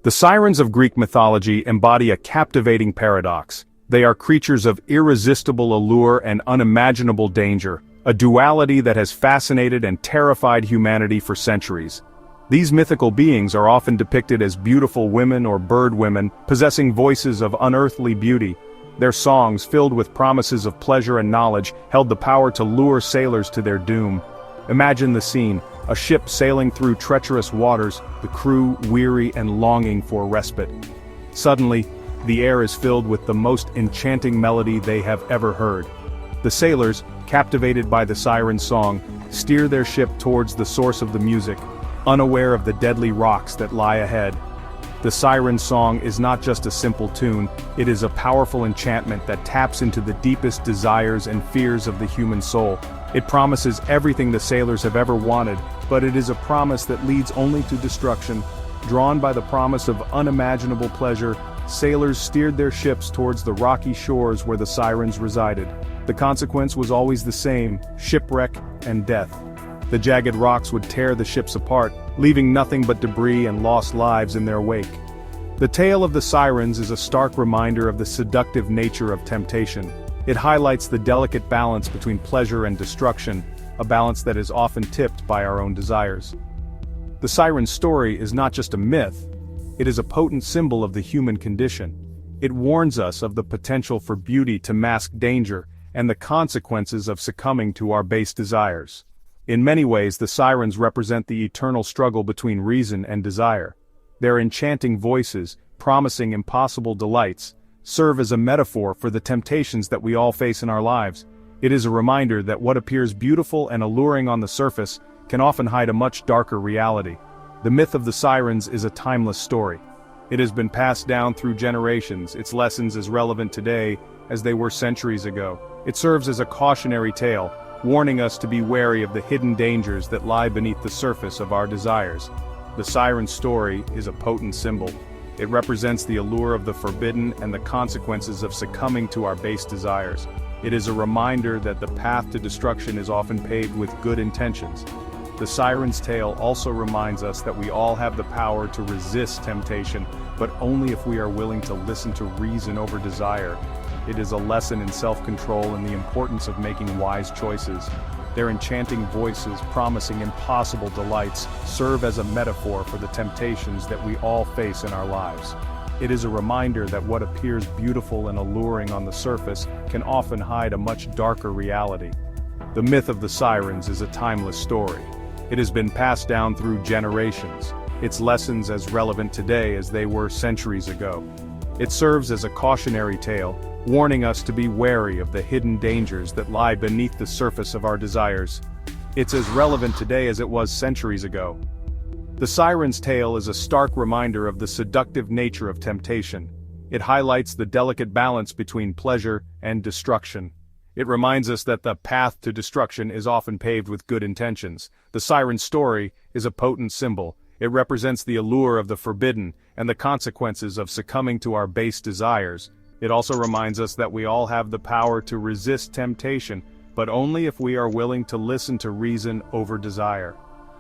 The sirens of Greek mythology embody a captivating paradox. They are creatures of irresistible allure and unimaginable danger, a duality that has fascinated and terrified humanity for centuries. These mythical beings are often depicted as beautiful women or bird women, possessing voices of unearthly beauty. Their songs, filled with promises of pleasure and knowledge, held the power to lure sailors to their doom. Imagine the scene, a ship sailing through treacherous waters, the crew weary and longing for respite. Suddenly, the air is filled with the most enchanting melody they have ever heard. The sailors, captivated by the siren's song, steer their ship towards the source of the music, unaware of the deadly rocks that lie ahead. The siren's song is not just a simple tune, it is a powerful enchantment that taps into the deepest desires and fears of the human soul. It promises everything the sailors have ever wanted, but it is a promise that leads only to destruction. Drawn by the promise of unimaginable pleasure, sailors steered their ships towards the rocky shores where the sirens resided. The consequence was always the same: shipwreck and death. The jagged rocks would tear the ships apart, leaving nothing but debris and lost lives in their wake. The tale of the sirens is a stark reminder of the seductive nature of temptation. It highlights the delicate balance between pleasure and destruction, a balance that is often tipped by our own desires. The siren's story is not just a myth, it is a potent symbol of the human condition. It warns us of the potential for beauty to mask danger, and the consequences of succumbing to our base desires. In many ways, the sirens represent the eternal struggle between reason and desire. Their enchanting voices, promising impossible delights, serve as a metaphor for the temptations that we all face in our lives. It is a reminder that what appears beautiful and alluring on the surface can often hide a much darker reality. The myth of the sirens is a timeless story. It has been passed down through generations, its lessons as relevant today as they were centuries ago. It serves as a cautionary tale, warning us to be wary of the hidden dangers that lie beneath the surface of our desires. The siren's story is a potent symbol. It represents the allure of the forbidden and the consequences of succumbing to our base desires. It is a reminder that the path to destruction is often paved with good intentions. The siren's tale also reminds us that we all have the power to resist temptation, but only if we are willing to listen to reason over desire. It is a lesson in self-control and the importance of making wise choices. Their enchanting voices, promising impossible delights, serve as a metaphor for the temptations that we all face in our lives. It is a reminder that what appears beautiful and alluring on the surface can often hide a much darker reality. The myth of the sirens is a timeless story. It has been passed down through generations, its lessons as relevant today as they were centuries ago. It serves as a cautionary tale, warning us to be wary of the hidden dangers that lie beneath the surface of our desires. It's as relevant today as it was centuries ago. The siren's tale is a stark reminder of the seductive nature of temptation. It highlights the delicate balance between pleasure and destruction. It reminds us that the path to destruction is often paved with good intentions. The siren's story is a potent symbol. It represents the allure of the forbidden and the consequences of succumbing to our base desires. It also reminds us that we all have the power to resist temptation, but only if we are willing to listen to reason over desire.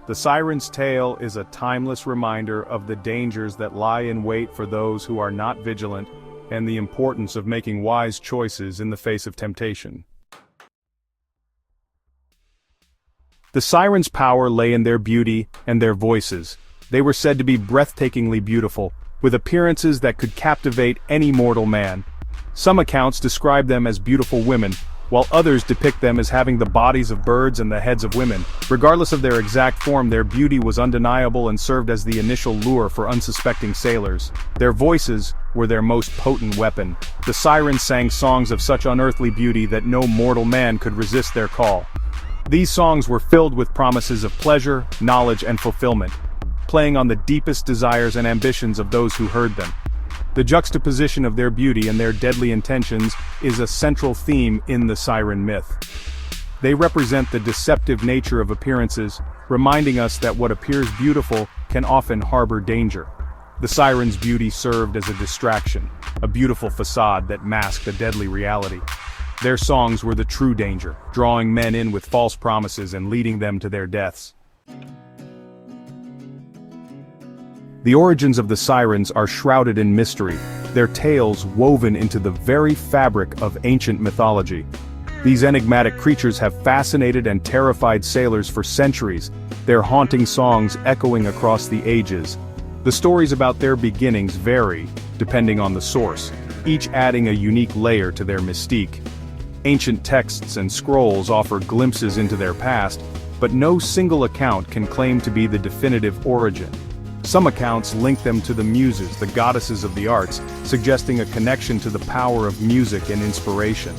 The siren's tale is a timeless reminder of the dangers that lie in wait for those who are not vigilant, and the importance of making wise choices in the face of temptation. The sirens' power lay in their beauty and their voices. They were said to be breathtakingly beautiful, with appearances that could captivate any mortal man. Some accounts describe them as beautiful women, while others depict them as having the bodies of birds and the heads of women. Regardless of their exact form, their beauty was undeniable and served as the initial lure for unsuspecting sailors. Their voices were their most potent weapon. The sirens sang songs of such unearthly beauty that no mortal man could resist their call. These songs were filled with promises of pleasure, knowledge, and fulfillment, playing on the deepest desires and ambitions of those who heard them. The juxtaposition of their beauty and their deadly intentions is a central theme in the siren myth. They represent the deceptive nature of appearances, reminding us that what appears beautiful can often harbor danger. The siren's beauty served as a distraction, a beautiful facade that masked a deadly reality. Their songs were the true danger, drawing men in with false promises and leading them to their deaths. The origins of the Sirens are shrouded in mystery, their tales woven into the very fabric of ancient mythology. These enigmatic creatures have fascinated and terrified sailors for centuries, their haunting songs echoing across the ages. The stories about their beginnings vary, depending on the source, each adding a unique layer to their mystique. Ancient texts and scrolls offer glimpses into their past, but no single account can claim to be the definitive origin. Some accounts link them to the Muses, the goddesses of the arts, suggesting a connection to the power of music and inspiration.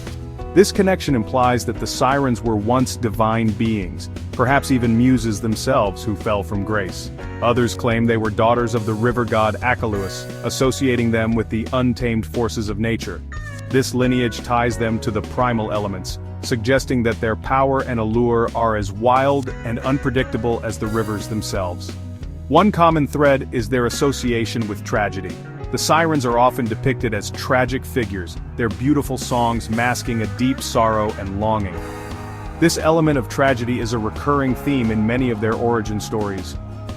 This connection implies that the Sirens were once divine beings, perhaps even muses themselves who fell from grace. Others claim they were daughters of the river god Achelous, associating them with the untamed forces of nature. This lineage ties them to the primal elements, suggesting that their power and allure are as wild and unpredictable as the rivers themselves. One common thread is their association with tragedy. The Sirens are often depicted as tragic figures, their beautiful songs masking a deep sorrow and longing. This element of tragedy is a recurring theme in many of their origin stories.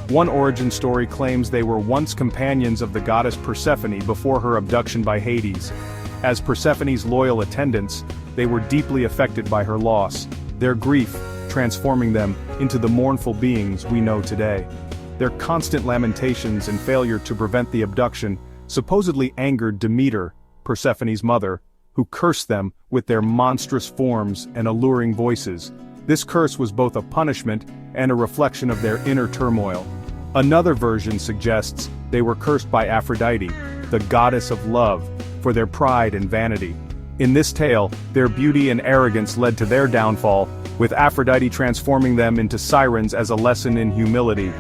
One origin story claims they were once companions of the goddess Persephone before her abduction by Hades. As Persephone's loyal attendants, they were deeply affected by her loss, their grief transforming them into the mournful beings we know today. Their constant lamentations and failure to prevent the abduction supposedly angered Demeter, Persephone's mother, who cursed them with their monstrous forms and alluring voices. This curse was both a punishment and a reflection of their inner turmoil. Another version suggests they were cursed by Aphrodite, the goddess of love, for their pride and vanity. In this tale, their beauty and arrogance led to their downfall, with Aphrodite transforming them into sirens as a lesson in humility.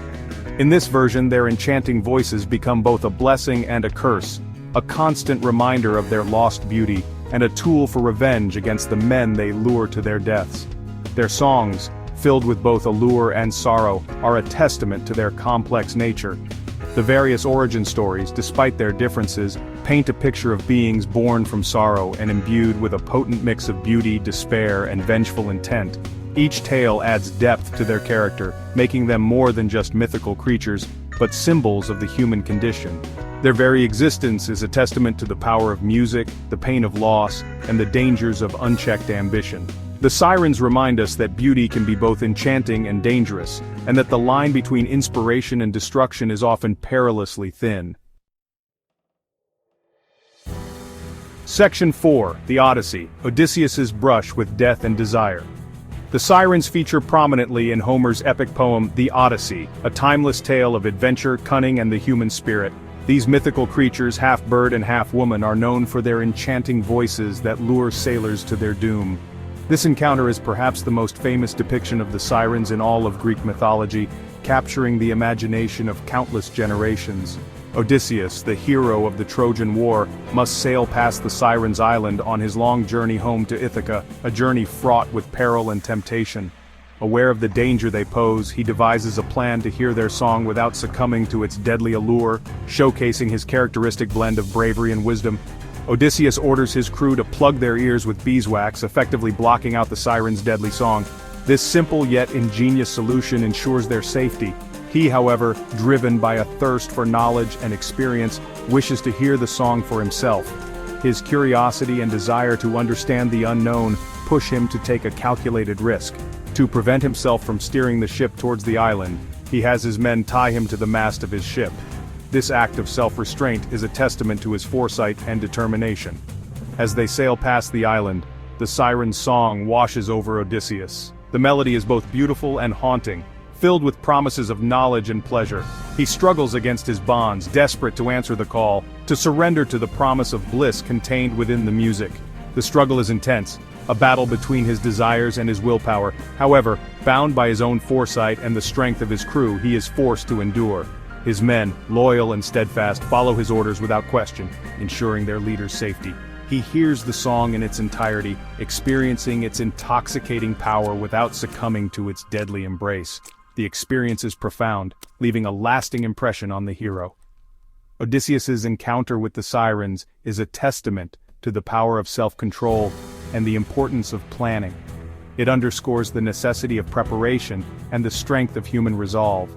In this version, their enchanting voices become both a blessing and a curse, a constant reminder of their lost beauty, and a tool for revenge against the men they lure to their deaths. Their songs, filled with both allure and sorrow, are a testament to their complex nature. The various origin stories, despite their differences, paint a picture of beings born from sorrow and imbued with a potent mix of beauty, despair, and vengeful intent. Each tale adds depth to their character, making them more than just mythical creatures, but symbols of the human condition. Their very existence is a testament to the power of music, the pain of loss, and the dangers of unchecked ambition. The Sirens remind us that beauty can be both enchanting and dangerous, and that the line between inspiration and destruction is often perilously thin. Section 4, The Odyssey, Odysseus's brush with death and desire. The Sirens feature prominently in Homer's epic poem, The Odyssey, a timeless tale of adventure, cunning, and the human spirit. These mythical creatures, half bird and half woman, are known for their enchanting voices that lure sailors to their doom. This encounter is perhaps the most famous depiction of the Sirens in all of Greek mythology, capturing the imagination of countless generations. Odysseus, the hero of the Trojan War, must sail past the Sirens' island on his long journey home to Ithaca, a journey fraught with peril and temptation. Aware of the danger they pose, he devises a plan to hear their song without succumbing to its deadly allure, showcasing his characteristic blend of bravery and wisdom. Odysseus orders his crew to plug their ears with beeswax, effectively blocking out the Sirens' deadly song. This simple yet ingenious solution ensures their safety. He, however, driven by a thirst for knowledge and experience, wishes to hear the song for himself. His curiosity and desire to understand the unknown push him to take a calculated risk. To prevent himself from steering the ship towards the island, he has his men tie him to the mast of his ship. This act of self-restraint is a testament to his foresight and determination. As they sail past the island, the Siren's song washes over Odysseus. The melody is both beautiful and haunting, filled with promises of knowledge and pleasure. He struggles against his bonds, desperate to answer the call, to surrender to the promise of bliss contained within the music. The struggle is intense, a battle between his desires and his willpower. However, bound by his own foresight and the strength of his crew, he is forced to endure. His men, loyal and steadfast, follow his orders without question, ensuring their leader's safety. He hears the song in its entirety, experiencing its intoxicating power without succumbing to its deadly embrace. The experience is profound, leaving a lasting impression on the hero. Odysseus's encounter with the Sirens is a testament to the power of self-control and the importance of planning. It underscores the necessity of preparation and the strength of human resolve.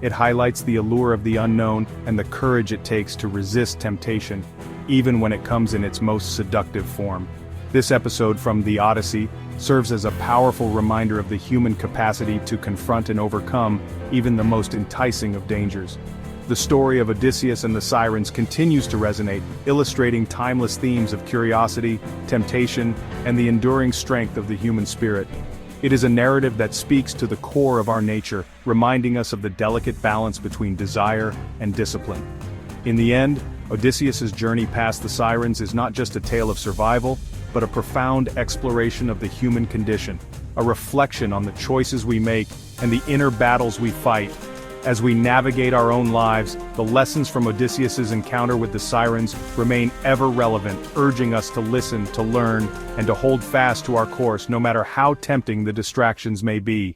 It highlights the allure of the unknown and the courage it takes to resist temptation, even when it comes in its most seductive form. This episode from the Odyssey serves as a powerful reminder of the human capacity to confront and overcome even the most enticing of dangers. The story of Odysseus and the Sirens continues to resonate, illustrating timeless themes of curiosity, temptation, and the enduring strength of the human spirit. It is a narrative that speaks to the core of our nature, reminding us of the delicate balance between desire and discipline. In the end, Odysseus's journey past the Sirens is not just a tale of survival, but a profound exploration of the human condition, a reflection on the choices we make and the inner battles we fight. As we navigate our own lives, the lessons from Odysseus's encounter with the Sirens remain ever relevant, urging us to listen, to learn, and to hold fast to our course no matter how tempting the distractions may be.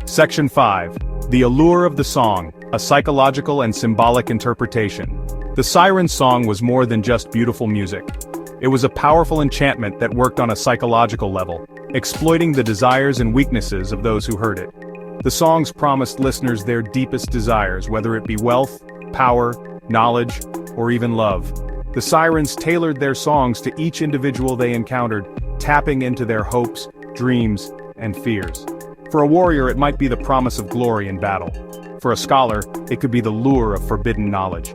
Section 5. The Allure of the Song, a Psychological and Symbolic Interpretation. The Sirens' song was more than just beautiful music. It was a powerful enchantment that worked on a psychological level, exploiting the desires and weaknesses of those who heard it. The songs promised listeners their deepest desires, whether it be wealth, power, knowledge, or even love. The Sirens tailored their songs to each individual they encountered, tapping into their hopes, dreams, and fears. For a warrior, it might be the promise of glory in battle. For a scholar, it could be the lure of forbidden knowledge.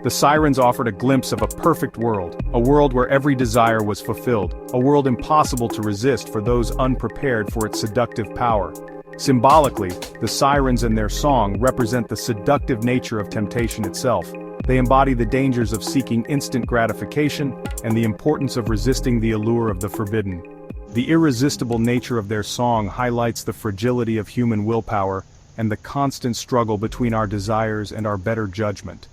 The Sirens offered a glimpse of a perfect world, a world where every desire was fulfilled, a world impossible to resist for those unprepared for its seductive power. Symbolically, the Sirens and their song represent the seductive nature of temptation itself. They embody the dangers of seeking instant gratification and the importance of resisting the allure of the forbidden. The irresistible nature of their song highlights the fragility of human willpower and the constant struggle between our desires and our better judgment.